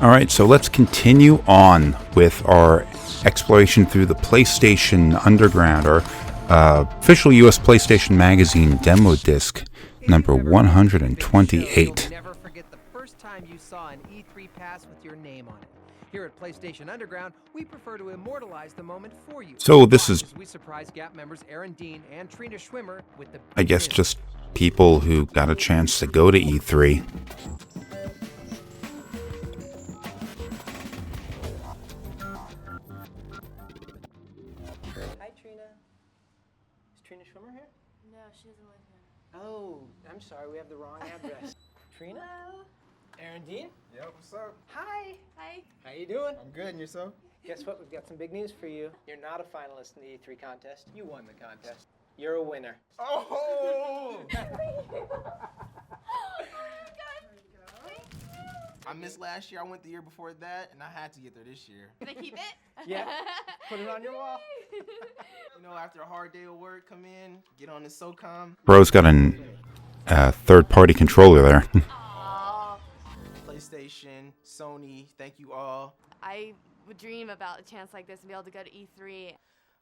All right, so let's continue on with our exploration through the PlayStation Underground, our official US PlayStation Magazine demo disc number 128. Never forget the first time you saw an E3 pass with your name on it. Here at PlayStation Underground, we prefer to immortalize the moment for you. So this is, We surprise Gap members Aaron Dean and Trina Schwimmer with the I guess, just people who got a chance to go to E3. Hi, Trina. Is Trina Schwimmer here? No, she doesn't live here. Oh, I'm sorry, we have the wrong address. Trina? Hello. Aaron Dean? Yeah, what's up? Hi. Hi. How you doing? I'm good, and yourself? Guess what? We've got some big news for you. You're not a finalist in the E3 contest. You won the contest. You're a winner. Oh! I I missed last year. I went the year before that, and I had to get there this year. Can I keep it? Yeah. Put it on your wall. You know, after a hard day of work, come in, get on the SOCOM. Bro's got a third-party controller there. Aww. PlayStation, Sony, thank you all. I would dream about a chance like this and be able to go to E3.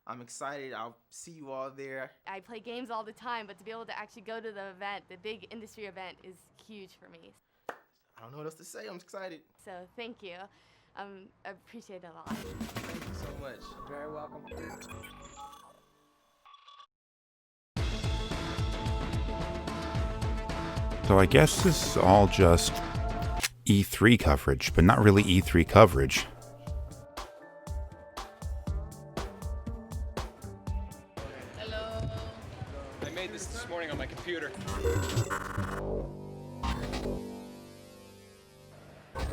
I'm excited. I'll see you all there. I play games all the time, but to be able to actually go to the event, the big industry event, is huge for me. I don't know what else to say. I'm excited. So thank you. I appreciate it a lot. Thank you so much. You're very welcome. So I guess this is all just E3 coverage, but not really E3 coverage. Hello. I made this morning on my computer.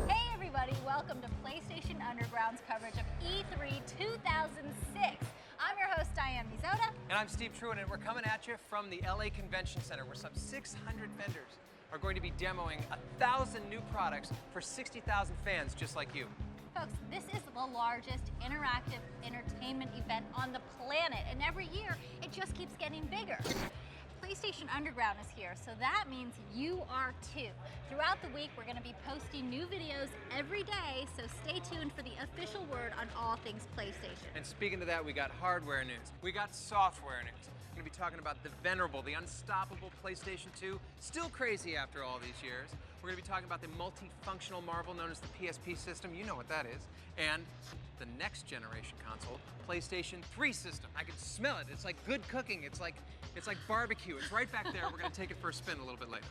Hey everybody, welcome to PlayStation Underground's coverage of E3 2006. I'm your host, Diane Mizota. And I'm Steve Truitt, and we're coming at you from the LA Convention Center, where some 600 vendors are going to be demoing 1,000 new products for 60,000 fans just like you. Folks, this is the largest interactive entertainment event on the planet, and every year it just keeps getting bigger. PlayStation Underground is here, so that means you are too. Throughout the week, we're going to be posting new videos every day, so stay tuned for the official word on all things PlayStation. And speaking of that, we got hardware news. We got software news. We're going to be talking about the venerable, the unstoppable PlayStation 2, still crazy after all these years. We're going to be talking about the multifunctional marvel known as the PSP system. You know what that is. And the next generation console, PlayStation 3 system. I can smell it. It's like good cooking. It's like barbecue. It's right back there. We're going to take it for a spin a little bit later.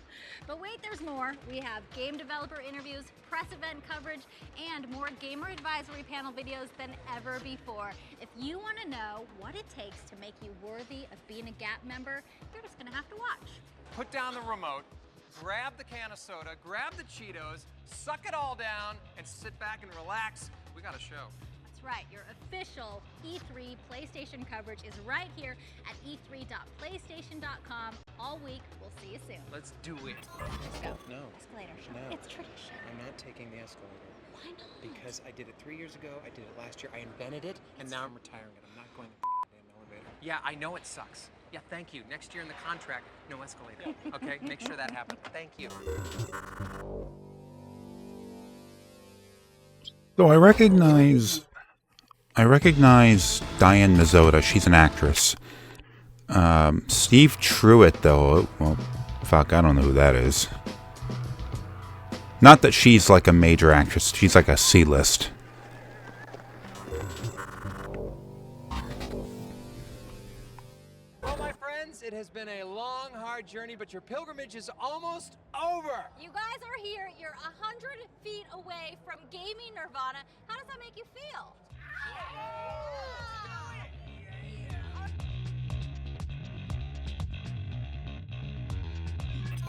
But wait, there's more. We have game developer interviews, press event coverage, and more gamer advisory panel videos than ever before. If you want to know what it takes to make you worthy of being a Gap member, you're just going to have to watch. Put down the remote, grab the can of soda, grab the Cheetos, suck it all down, and sit back and relax. We got a show. That's right, your official E3 PlayStation coverage is right here at e3.playstation.com all week. We'll see you soon. Let's do it. Let's go. No. Escalator show. No. It's tradition. I'm not taking the escalator. Why not? Because I did it 3 years ago, I did it last year, I invented it, and now I'm retiring it. I'm not going to the damn elevator. Yeah, I know it sucks. Yeah, thank you. Next year in the contract, no escalator. Okay, make sure that happens. Thank you. So I recognize Diane Mizota. She's an actress. Steve Truitt, though, well, fuck, I don't know who that is. Not that she's like a major actress. She's like a C-list. Well, my friends, it has been a long, hard journey, but your pilgrimage is almost over. You guys are here. You're 100 feet away from gaming nirvana. How does that make you feel?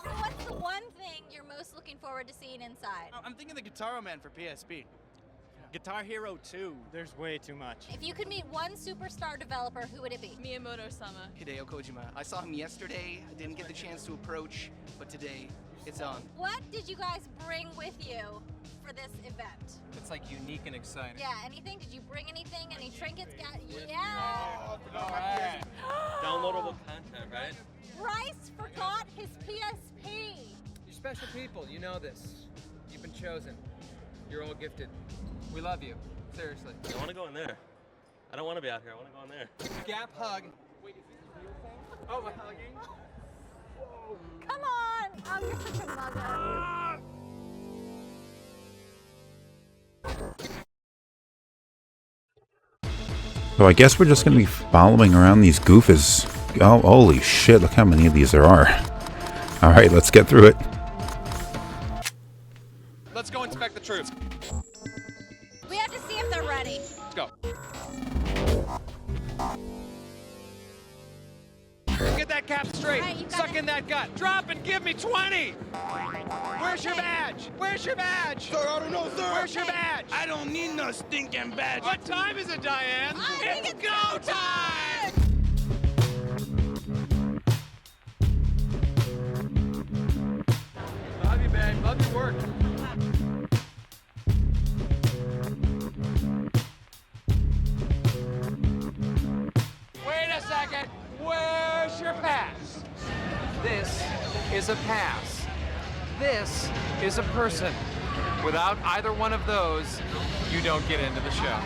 So what's the one thing you're most looking forward to seeing inside? I'm thinking the Guitar Man for PSP. Guitar Hero 2. There's way too much. If you could meet one superstar developer, who would it be? Miyamoto-sama. Hideo Kojima. I saw him yesterday. I didn't get the chance to approach, but today it's on. What did you guys bring with you for this event? It's like unique and exciting. Yeah, anything? Did you bring anything? Any trinkets? Yeah! Downloadable content, right? Bryce forgot his PSP. You special people, you know this. You've been chosen. You're all gifted. We love you. Seriously. I want to go in there. I don't want to be out here. I want to go in there. Gap hug. Wait, is this a real thing? Oh, we're hugging? Come on! Oh, you're such a mugger. So I guess we're just going to be following around these goofers. Oh, holy shit, look how many of these there are. Alright, let's get through it. Let's go inspect the troops. We have to see if they're ready. Let's go. Get that cap straight. Right, you got Suck it. in that gut. Drop and give me 20. Where's your badge? Where's your badge? Sir, I don't know, sir. Where's your badge? I don't need no stinking badge. What time is it, Diane? I think It's go time! Love you, babe. Love your work. Wait a second. Where's your pass? This is a pass. This is a person. Without either one of those, you don't get into the show.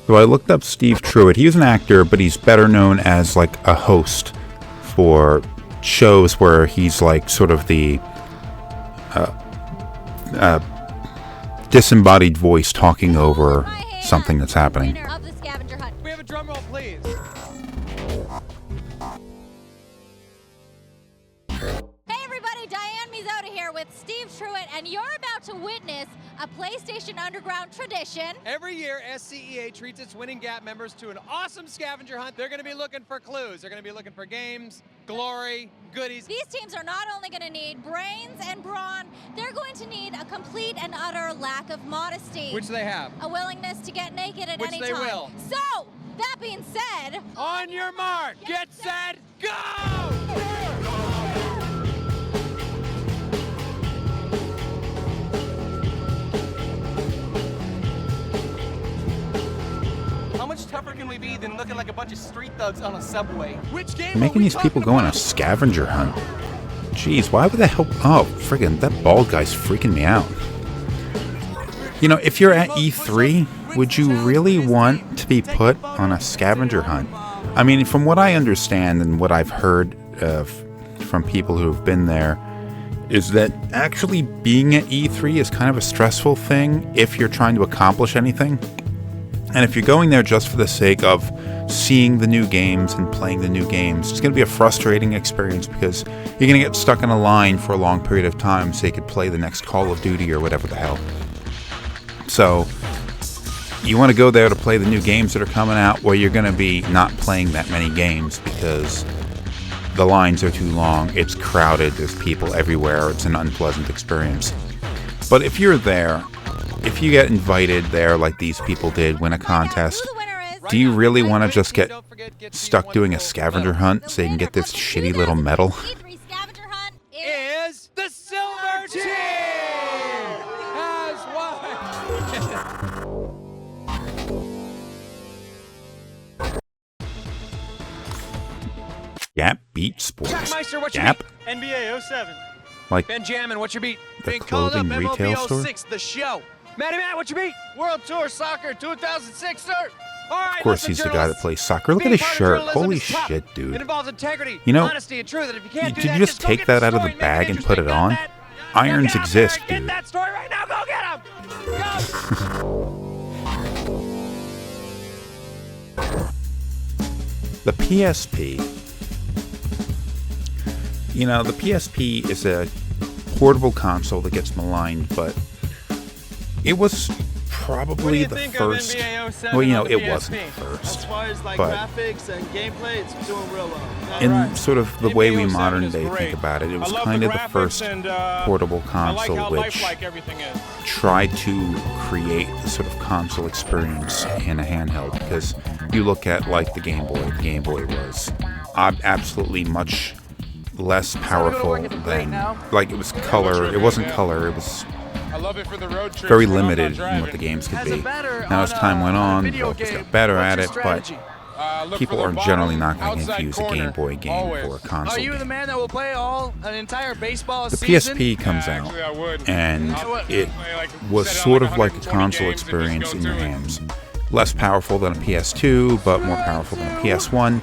So I looked up Steve Truitt. He's an actor, but he's better known as like a host for shows where he's like sort of the disembodied voice talking over something that's happening. Winner of the scavenger hunt. We have a drum roll, please. Hey everybody, Diane Mizotta here with Steve Truitt, and you're about to witness a PlayStation Underground tradition. Every year, SCEA treats its winning Gap members to an awesome scavenger hunt. They're going to be looking for clues. They're going to be looking for games, glory, goodies. These teams are not only going to need brains and brawn, they're going to need a complete and utter lack of modesty. Which they have. A willingness to get naked at Which any they time. will. So, that being said, On your mark, get set, go! How much tougher can we be than looking like a bunch of street thugs on a subway? Which game Making these people go on a scavenger hunt. Jeez, why would the hell... Oh, friggin', that bald guy's freaking me out. You know, if you're at E3, would you really want to be put on a scavenger hunt? I mean, from what I understand and what I've heard from people who have been there, is that actually being at E3 is kind of a stressful thing if you're trying to accomplish anything. And if you're going there just for the sake of seeing the new games and playing the new games, it's going to be a frustrating experience because you're going to get stuck in a line for a long period of time so you could play the next Call of Duty or whatever the hell. So you want to go there to play the new games that are coming out where you're going to be not playing that many games because the lines are too long, it's crowded, there's people everywhere, it's an unpleasant experience. But if you're there, if you get invited there like these people did, win a contest, who the winner is? do you really want to just get stuck doing a scavenger hunt so you can get this shitty little medal? E3 scavenger hunt is Is the Silver Team has won. Gap beat sports. Jackmeister, what's your Gap? beat? NBA 07. Like Benjamin, what's your beat? the Being called up clothing retail MLB store? 06, the show. Matty Matt, what's your beat? World Tour Soccer 2006, sir. All right, Of course, listen, he's the guy that journalists. plays soccer. Look at Being his part of shirt. journalism Holy is tough. shit, It dude. involves integrity, You know, honesty, and truth. And if you can't do did that, you just go take get that the out of the story, make it bag and put it interesting. on? Got that? Go Irons get 'em, exist, Eric. Get dude. that story right now. Go get him. Go. The PSP. You know, the PSP is a portable console that gets maligned, but it was probably the first. Well, you know, it wasn't the first. As far as like but graphics and gameplay, it's doing real well. in sort of the way we modern day think about it, it was kind of the first portable console which everything is. tried to create the sort of console experience in a handheld, because you look at like the Game Boy was absolutely much less powerful than, like, it was color, it wasn't color, it was I love it for the road trips. very limited in what the games could be. Now as time went on, developers got better at it, but people are generally not going to confuse a Game Boy game for a console Are you the game. man that will play an entire baseball The season? PSP comes out, and it was sort of like a console experience in your hands. Less powerful than a PS2, but more powerful than a PS1.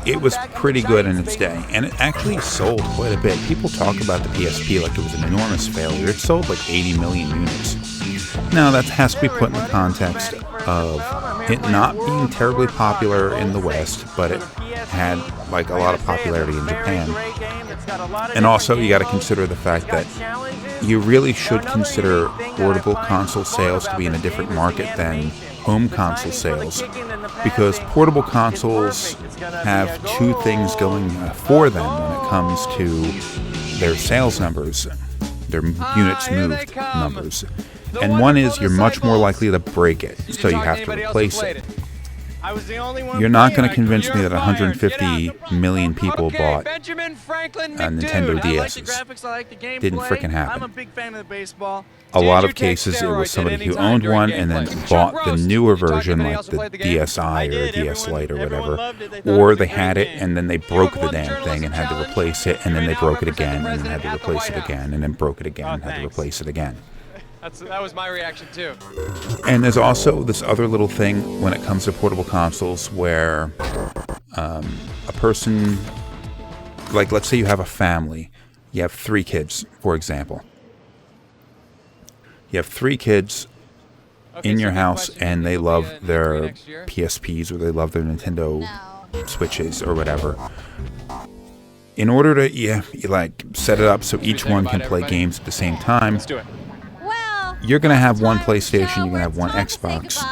It was pretty good in its day, and it actually sold quite a bit. People talk about the PSP like it was an enormous failure. It sold like 80 million units. Now, that has to be put in the context of it not being terribly popular in the West, but it had like a lot of popularity in Japan. And also, you got to consider the fact that you really should consider portable console sales to be in a different market than home console sales, because portable consoles have two things going for them when it comes to their sales numbers, their units moved numbers. And one is you're much more likely to break it, so you have to replace it. You're not going to convince me that 150 million people bought Nintendo DSs. Didn't freaking happen. I'm a big fan of the baseball. A lot of cases, it was somebody who owned one and then bought the newer version, like the DSi or DS Lite or whatever, or they had it and then they broke the damn thing and had to replace it, and then they broke it again and then had to replace it again, and then broke it again and had to replace it again. That was my reaction too. And there's also this other little thing when it comes to portable consoles where a person, like let's say you have a family, you have 3 kids, for example. You have 3 kids in your house and they love their PSPs or they love their Nintendo Switches or whatever. In order to like set it up so each one can play games at the same time, Let's do it. you're going to have one PlayStation, you're going to have one Xbox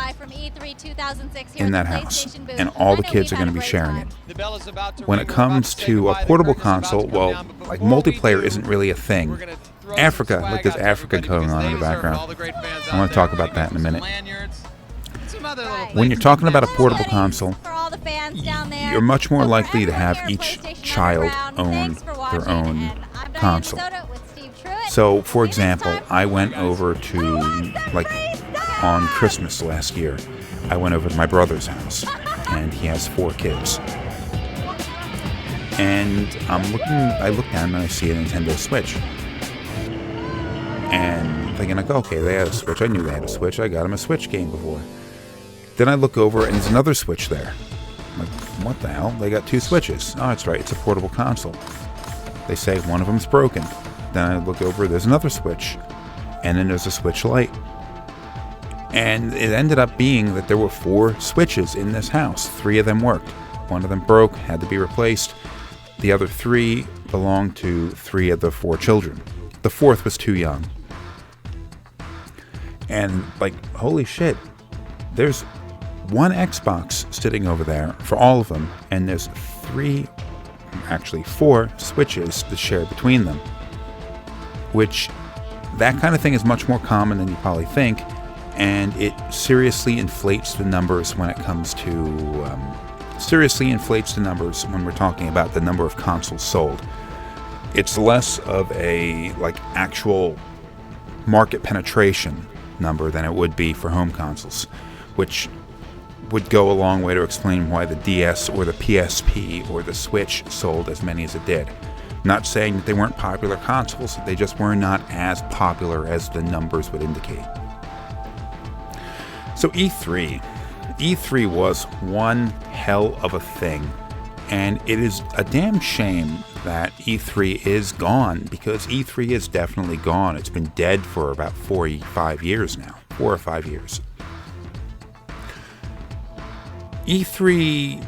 in that house, and all the kids are going to be sharing it. When it comes to a portable console, well, like multiplayer isn't really a thing. Africa, look, there's Africa going on in the background. I want to talk about that in a minute. When you're talking about a portable console, you're much more likely to have each child own their own console. So, for example, I went over to, like, on Christmas last year, I went over to my brother's house, and he has 4 kids. And I look down and I see a Nintendo Switch. And thinking like, okay, they had a Switch. I knew they had a Switch. I got them a Switch game before. Then I look over and there's another Switch there. I'm like, what the hell? They got 2 Switches. Oh, that's right. It's a portable console. They say one of them's broken. Then I look over, there's another Switch. And then there's a Switch Lite. And it ended up being that there were 4 Switches in this house. 3 of them worked. One of them broke, had to be replaced. The other 3 belonged to 3 of the 4 children. The 4th was too young. And, like, holy shit, there's 1 Xbox sitting over there for all of them, and there's 4 Switches to share between them. Which, that kind of thing is much more common than you probably think, and it seriously inflates the numbers when it comes to, seriously inflates the numbers when we're talking about the number of consoles sold. It's less of a, like, actual market penetration number than it would be for home consoles, which would go a long way to explain why the DS or the PSP or the Switch sold as many as it did. Not saying that they weren't popular consoles, they just were not as popular as the numbers would indicate. So E3 was one hell of a thing, and it is a damn shame that E3 is gone, because E3 is definitely gone. It's been dead for about 4 or 5 years now. E3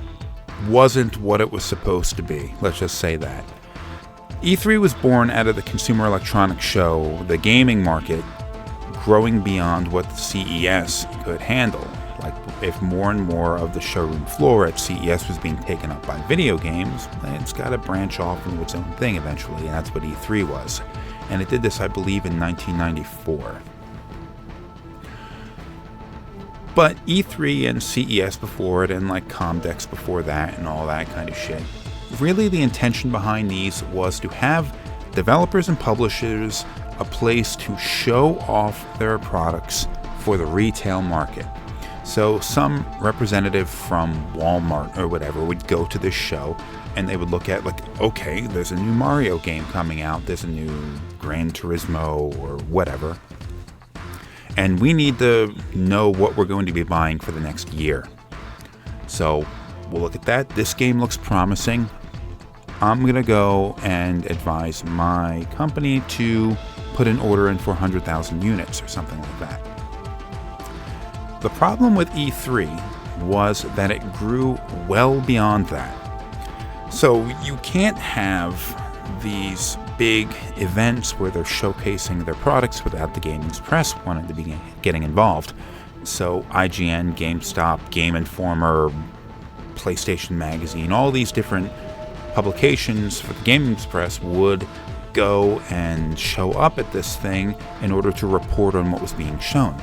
wasn't what it was supposed to be, let's just say that. E3 was born out of the Consumer Electronics Show, the gaming market, growing beyond what the CES could handle. Like, if more and more of the showroom floor at CES was being taken up by video games, it's got to branch off into its own thing eventually, and that's what E3 was. And it did this, I believe, in 1994. But E3 and CES before it, and like Comdex before that, and all that kind of shit, really the intention behind these was to have developers and publishers a place to show off their products for the retail market. So some representative from Walmart or whatever would go to this show, and they would look at, like, okay, there's a new Mario game coming out, there's a new Gran Turismo or whatever, and we need to know what we're going to be buying for the next year. So we'll look at that. This game looks promising. I'm going to go and advise my company to put an order in for 100,000 units or something like that. The problem with E3 was that it grew well beyond that. So you can't have these big events where they're showcasing their products without the gaming press wanting to be getting involved. So IGN, GameStop, Game Informer, PlayStation Magazine, all these different publications for the gaming press would go and show up at this thing in order to report on what was being shown,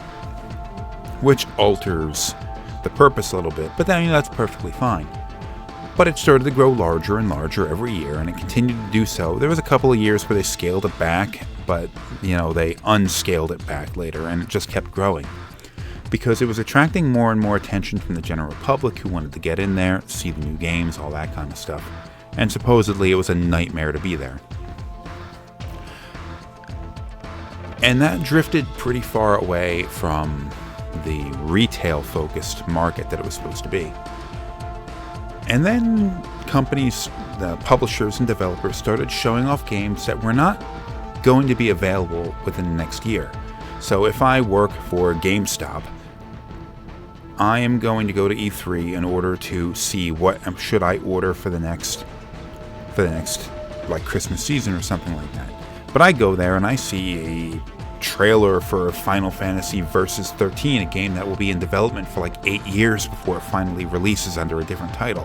which alters the purpose a little bit, but then, that's perfectly fine. But it started to grow larger and larger every year, and it continued to do so. There was a couple of years where they scaled it back, but they unscaled it back later, and it just kept growing because it was attracting more and more attention from the general public who wanted to get in there, see the new games, all that kind of stuff. And supposedly it was a nightmare to be there. And that drifted pretty far away from the retail-focused market that it was supposed to be. And then companies, the publishers and developers, started showing off games that were not going to be available within the next year. So if I work for GameStop, I am going to go to E3 in order to see what should I order for the next like Christmas season or something like that. But I go there and I see a trailer for Final Fantasy Versus 13, a game that will be in development for like 8 years before it finally releases under a different title.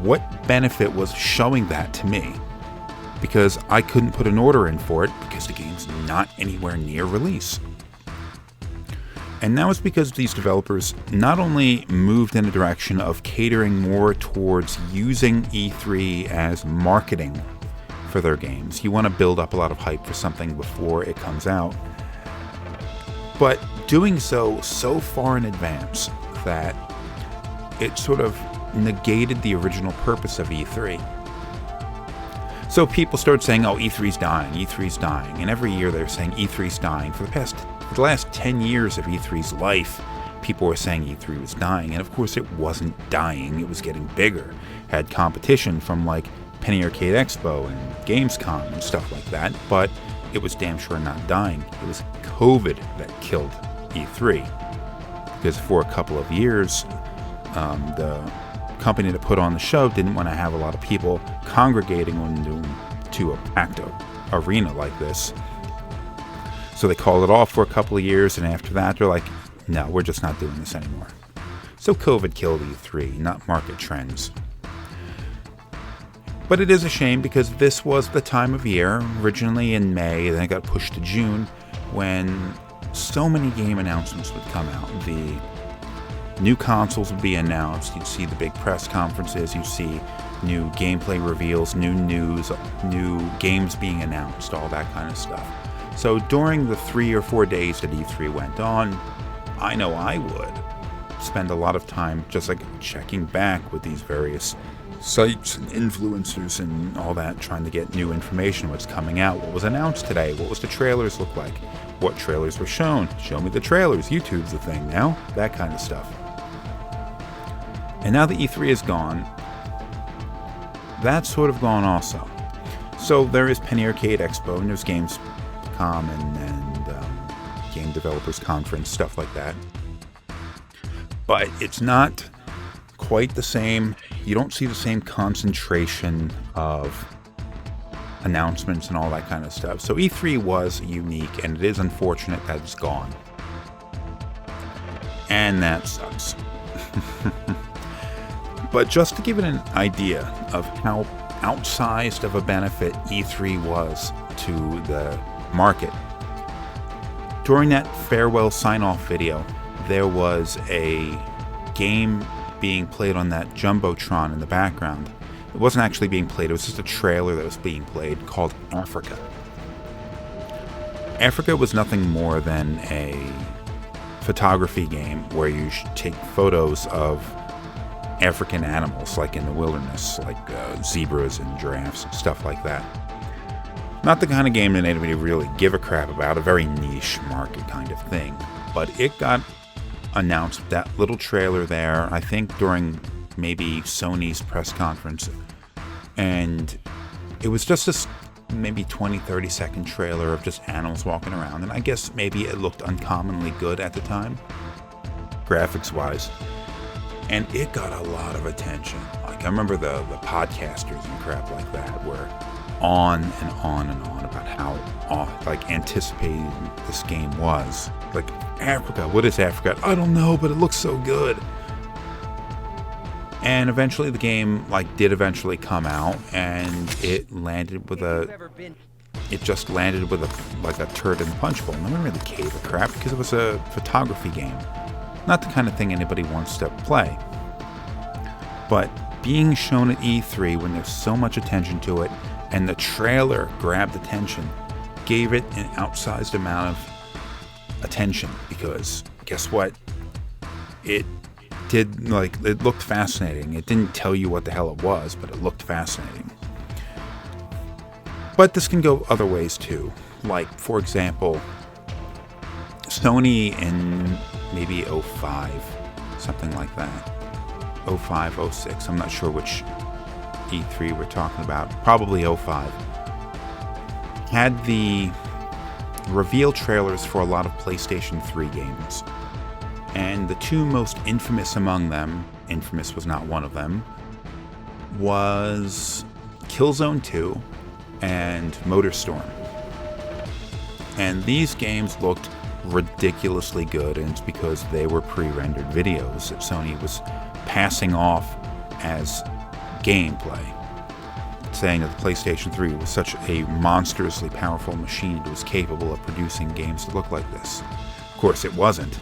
What benefit was showing that to me? Because I couldn't put an order in for it because the game's not anywhere near release. And that was because these developers not only moved in a direction of catering more towards using E3 as marketing for their games. You want to build up a lot of hype for something before it comes out. But doing so far in advance that it sort of negated the original purpose of E3. So people started saying, oh, E3's dying, E3's dying. And every year they're saying E3's dying. For the last 10 years of E3's life, people were saying E3 was dying. And of course it wasn't dying, it was getting bigger. Had competition from like Penny Arcade Expo and Gamescom and stuff like that, but it was damn sure not dying. It was COVID that killed E3. Because for a couple of years, the company that put on the show didn't want to have a lot of people congregating to a packed arena like this. So they called it off for a couple of years, and after that they're like, no, we're just not doing this anymore. So COVID killed E3, not market trends. But it is a shame because this was the time of year, originally in May, then it got pushed to June, when so many game announcements would come out. The new consoles would be announced, you'd see the big press conferences, you'd see new gameplay reveals, new news, new games being announced, all that kind of stuff. So during the 3 or 4 days that E3 went on, I know I would spend a lot of time just like checking back with these various sites and influencers and all that, trying to get new information, what's coming out, what was announced today, what was the trailers look like, what trailers were shown, show me the trailers, YouTube's the thing now, that kind of stuff. And now that E3 is gone, that's sort of gone also. So there is Penny Arcade Expo, and there's Gamescom and Game Developers Conference, stuff like that. But it's not quite the same. You don't see the same concentration of announcements and all that kind of stuff. So E3 was unique, and it is unfortunate that it's gone. And that sucks. But just to give it an idea of how outsized of a benefit E3 was to the market, during that farewell sign-off video, there was a game being played on that Jumbotron in the background. It wasn't actually being played, it was just a trailer that was being played called Africa. Africa was nothing more than a photography game where you take photos of African animals, like in the wilderness, like zebras and giraffes and stuff like that. Not the kind of game that anybody really give a crap about, a very niche market kind of thing. But it got announced, that little trailer there, I think during maybe Sony's press conference. And it was just this maybe 20-30 second trailer of just animals walking around. And I guess maybe it looked uncommonly good at the time, graphics-wise. And it got a lot of attention. Like, I remember the podcasters and crap like that were on and on and on about how anticipated this game was. Like, Africa, what is Africa? I don't know, but it looks so good. And eventually the game did eventually come out, and it landed with a turd in the punch bowl. No one really gave a crap because it was a photography game. Not the kind of thing anybody wants to play. But being shown at E3 when there's so much attention to it, and the trailer grabbed attention, gave it an outsized amount of attention, because guess what? It looked fascinating. It didn't tell you what the hell it was, but it looked fascinating. But this can go other ways too. Like, for example, Sony in maybe 05, something like that. 05, 06, I'm not sure which E3 we're talking about. Probably 05. Had the reveal trailers for a lot of PlayStation 3 games. And the two most infamous among them, infamous was not one of them, was Killzone 2 and MotorStorm. And these games looked ridiculously good, and it's because they were pre-rendered videos that Sony was passing off as gameplay, saying that the PlayStation 3 was such a monstrously powerful machine it was capable of producing games that looked like this. Of course, it wasn't.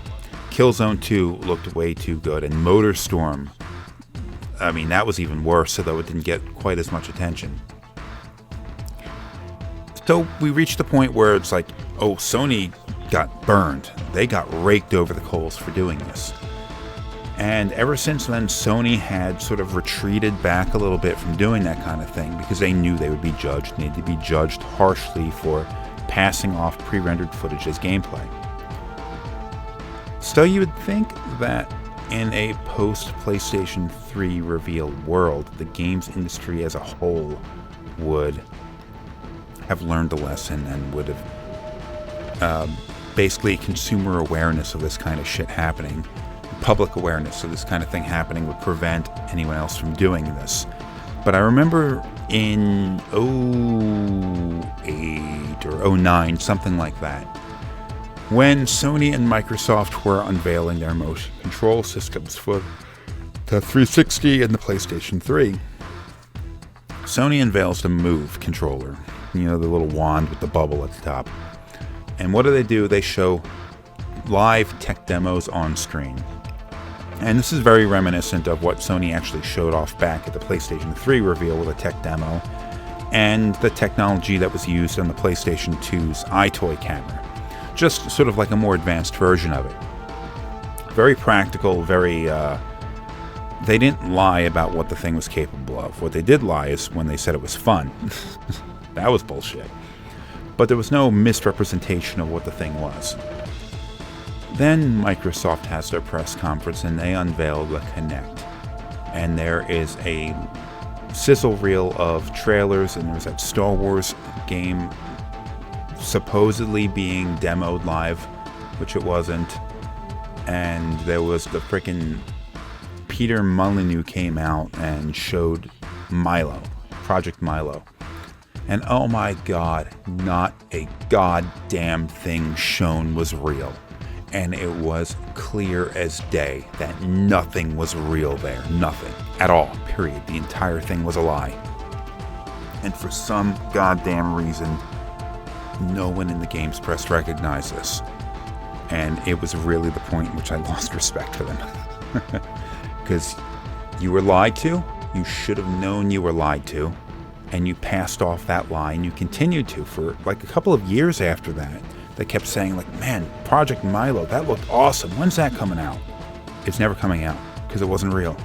Killzone 2 looked way too good, and MotorStorm, I mean, that was even worse, although it didn't get quite as much attention. So we reached the point where it's like, oh, Sony got burned. They got raked over the coals for doing this. And ever since then, Sony had sort of retreated back a little bit from doing that kind of thing, because they knew they would be judged. They would be judged harshly for passing off pre-rendered footage as gameplay. So you would think that in a post-PlayStation 3 reveal world, the games industry as a whole would have learned a lesson and would have basically consumer awareness of this kind of shit happening, public awareness of this kind of thing happening would prevent anyone else from doing this. But I remember in 08 or 09, something like that, when Sony and Microsoft were unveiling their motion control systems for the 360 and the PlayStation 3, Sony unveils the Move controller, the little wand with the bubble at the top. And what do? They show live tech demos on screen. And this is very reminiscent of what Sony actually showed off back at the PlayStation 3 reveal with a tech demo, and the technology that was used on the PlayStation 2's iToy camera. Just sort of like a more advanced version of it. Very practical, they didn't lie about what the thing was capable of. What they did lie is when they said it was fun. That was bullshit. But there was no misrepresentation of what the thing was. Then Microsoft has their press conference and they unveil the Kinect. And there is a sizzle reel of trailers, and there's that Star Wars game supposedly being demoed live, which it wasn't. And there was the frickin' Peter Molyneux came out and showed Milo, Project Milo. And oh my god, not a goddamn thing shown was real. And it was clear as day that nothing was real there. Nothing. At all. Period. The entire thing was a lie. And for some goddamn reason, no one in the games press recognized this. And it was really the point in which I lost respect for them. Because you were lied to. You should have known you were lied to. And you passed off that lie, and you continued to for like a couple of years after that. They kept saying, like, man, Project Milo, that looked awesome. When's that coming out? It's never coming out because it wasn't real.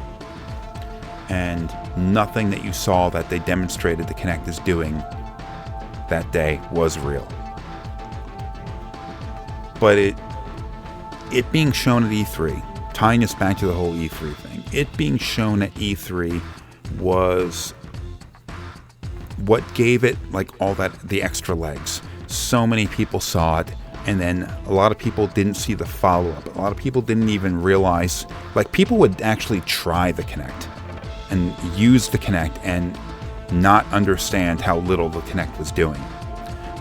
And nothing that you saw that they demonstrated the Kinect is doing that day was real. But it being shown at E3, tying us back to the whole E3 thing, it being shown at E3 was what gave it like all that, the extra legs. So many people saw it, and then a lot of people didn't see the follow-up. A lot of people didn't even realize, like, people would actually try the Kinect and use the Kinect and not understand how little the Kinect was doing.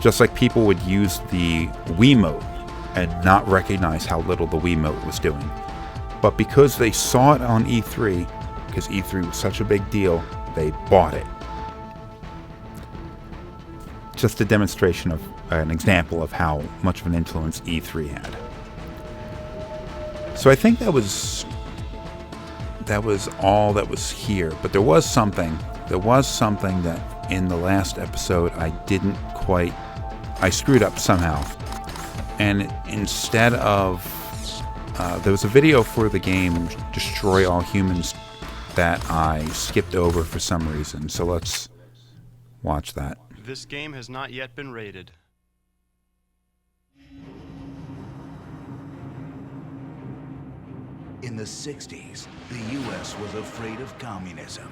Just like people would use the Wiimote and not recognize how little the Wiimote was doing. But because they saw it on E3, because E3 was such a big deal, they bought it. Just a demonstration of an example of how much of an influence E3 had. So I think that was all that was here. But there was something that in the last episode I screwed up somehow. And instead of there was a video for the game Destroy All Humans that I skipped over for some reason. So let's watch that. This game has not yet been rated. In the 60s, the U.S. was afraid of communism.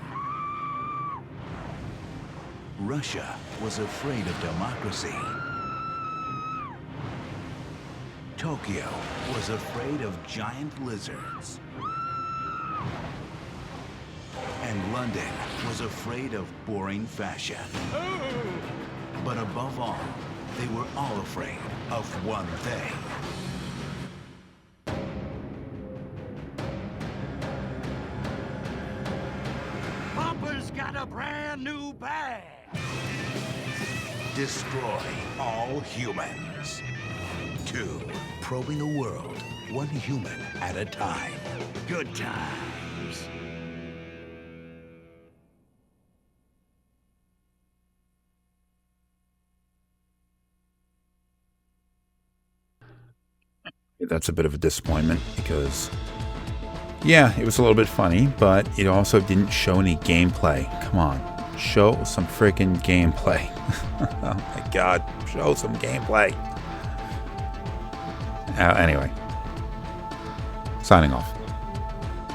Russia was afraid of democracy. Tokyo was afraid of giant lizards. And London was afraid of boring fashion. But above all, they were all afraid of one thing. Bumper's got a brand new bag. Destroy all humans. 2. Probing the world, one human at a time. Good times. That's a bit of a disappointment because, yeah, it was a little bit funny, but it also didn't show any gameplay. Come on, show some freaking gameplay. Oh my god, show some gameplay. Anyway, signing off.